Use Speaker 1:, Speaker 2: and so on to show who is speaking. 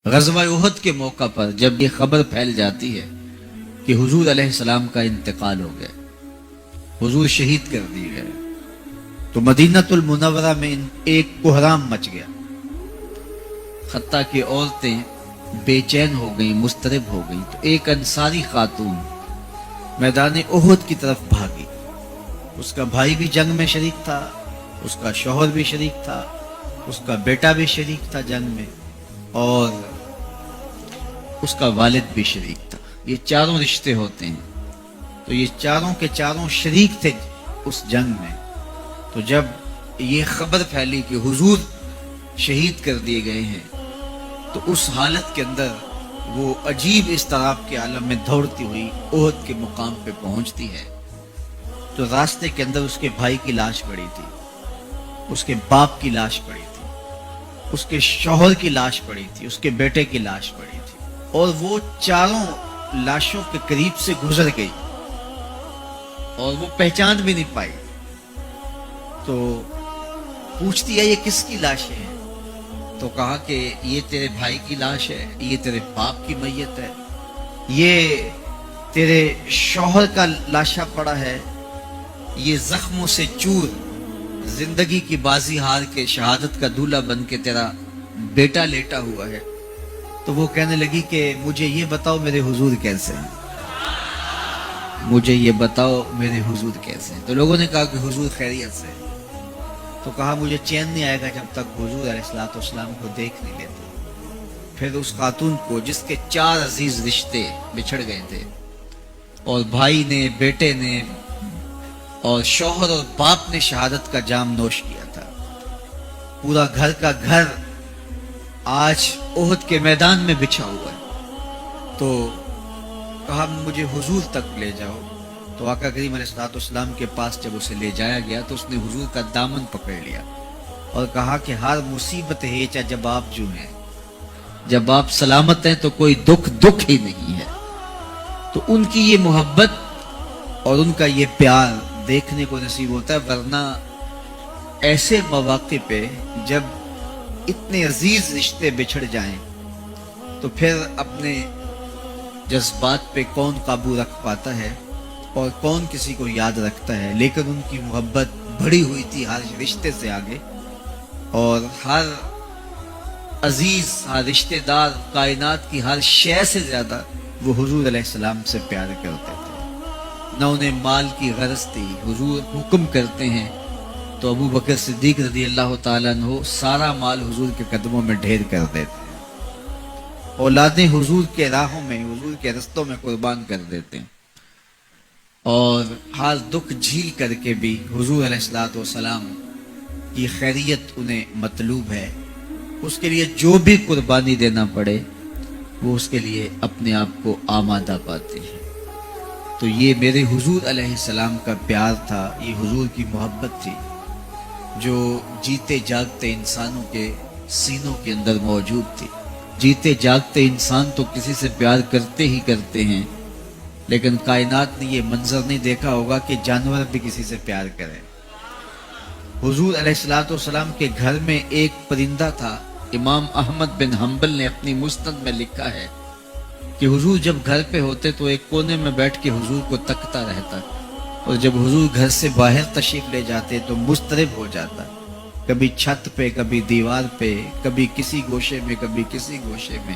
Speaker 1: غزوہ احد کے موقع پر جب یہ خبر پھیل جاتی ہے کہ حضور علیہ السلام کا انتقال ہو گیا، حضور شہید کر دیے گئے، تو مدینہ المنورہ میں ایک کوہرام مچ گیا، حتیٰ کہ عورتیں بے چین ہو گئیں، مضطرب ہو گئیں۔ تو ایک انصاری خاتون میدان احد کی طرف بھاگی، اس کا بھائی بھی جنگ میں شریک تھا، اس کا شوہر بھی شریک تھا، اس کا بیٹا بھی شریک تھا جنگ میں، اور اس کا والد بھی شریک تھا۔ یہ چاروں رشتے ہوتے ہیں، تو یہ چاروں کے چاروں شریک تھے اس جنگ میں۔ تو جب یہ خبر پھیلی کہ حضور شہید کر دیے گئے ہیں، تو اس حالت کے اندر وہ عجیب اضطراب کے عالم میں دوڑتی ہوئی احد کے مقام پہ پہنچتی ہے، تو راستے کے اندر اس کے بھائی کی لاش پڑی تھی، اس کے باپ کی لاش پڑی تھی، اس کے شوہر کی لاش پڑی تھی، اس کے بیٹے کی لاش پڑی تھی، اور وہ چاروں لاشوں کے قریب سے گزر گئی اور وہ پہچان بھی نہیں پائی۔ تو پوچھتی ہے یہ کس کی لاش ہے؟ تو کہا کہ یہ تیرے بھائی کی لاش ہے، یہ تیرے باپ کی میت ہے، یہ تیرے شوہر کا لاشا پڑا ہے، یہ زخموں سے چور زندگی کی بازی ہار کے شہادت کا دولہا بن کے تیرا بیٹا لیٹا ہوا ہے۔ تو وہ کہنے لگی کہ مجھے یہ بتاؤ میرے حضور کیسے ہیں، مجھے یہ بتاؤ میرے حضور کیسے ہیں۔ تو لوگوں نے کہا کہ حضور خیریت سے۔ تو کہا مجھے چین نہیں آئے گا جب تک حضور علیہ السلام کو دیکھ نہیں لیتے۔ پھر اس خاتون کو جس کے 4 عزیز رشتے بچھڑ گئے تھے، اور بھائی نے، بیٹے نے، اور شوہر اور باپ نے شہادت کا جام نوش کیا تھا، پورا گھر کا گھر آج احد کے میدان میں بچھا ہوا ہے، تو کہا مجھے حضور تک لے جاؤ۔ تو آقا کریم علیہ السلام کے پاس جب اسے لے جایا گیا تو اس نے حضور کا دامن پکڑ لیا اور کہا کہ ہر مصیبت ہے چا جب آپ جو ہیں، جب آپ سلامت ہیں تو کوئی دکھ ہی نہیں ہے۔ تو ان کی یہ محبت اور ان کا یہ پیار دیکھنے کو نصیب ہوتا ہے، ورنہ ایسے مواقع پہ جب اتنے عزیز رشتے بچھڑ جائیں تو پھر اپنے جذبات پہ کون قابو رکھ پاتا ہے اور کون کسی کو یاد رکھتا ہے۔ لیکن ان کی محبت بڑھی ہوئی تھی ہر رشتے سے آگے، اور ہر عزیز، ہر رشتے دار، کائنات کی ہر شے سے زیادہ وہ حضور علیہ السلام سے پیار کرتے تھے۔ نہ انہیں مال کی غرض تھی۔ حضور حکم کرتے ہیں تو ابو بکر صدیق رضی اللہ تعالیٰ عنہ سارا مال حضور کے قدموں میں ڈھیر کر دیتے ہیں، اولادیں حضور کے راہوں میں، حضور کے رستوں میں قربان کر دیتے ہیں، اور ہر دکھ جھیل کر کے بھی حضور علیہ السلام کی خیریت انہیں مطلوب ہے۔ اس کے لیے جو بھی قربانی دینا پڑے وہ اس کے لیے اپنے آپ کو آمادہ پاتے ہیں۔ تو یہ میرے حضور علیہ السلام کا پیار تھا، یہ حضور کی محبت تھی جو جیتے جاگتے انسانوں کے سینوں کے اندر موجود تھی۔ جیتے جاگتے انسان تو کسی سے پیار کرتے ہی کرتے ہیں، لیکن کائنات نے یہ منظر نہیں دیکھا ہوگا کہ جانور بھی کسی سے پیار کرے۔ حضور علیہ السلام کے گھر میں ایک پرندہ تھا۔ امام احمد بن حنبل نے اپنی مسند میں لکھا ہے کہ حضور جب گھر پہ ہوتے تو ایک کونے میں بیٹھ کے حضور کو تکتا رہتا، اور جب حضور گھر سے باہر تشریف لے جاتے تو مضطرب ہو جاتا، کبھی چھت پہ، کبھی دیوار پہ، کبھی کسی گوشے میں، کبھی کسی گوشے میں۔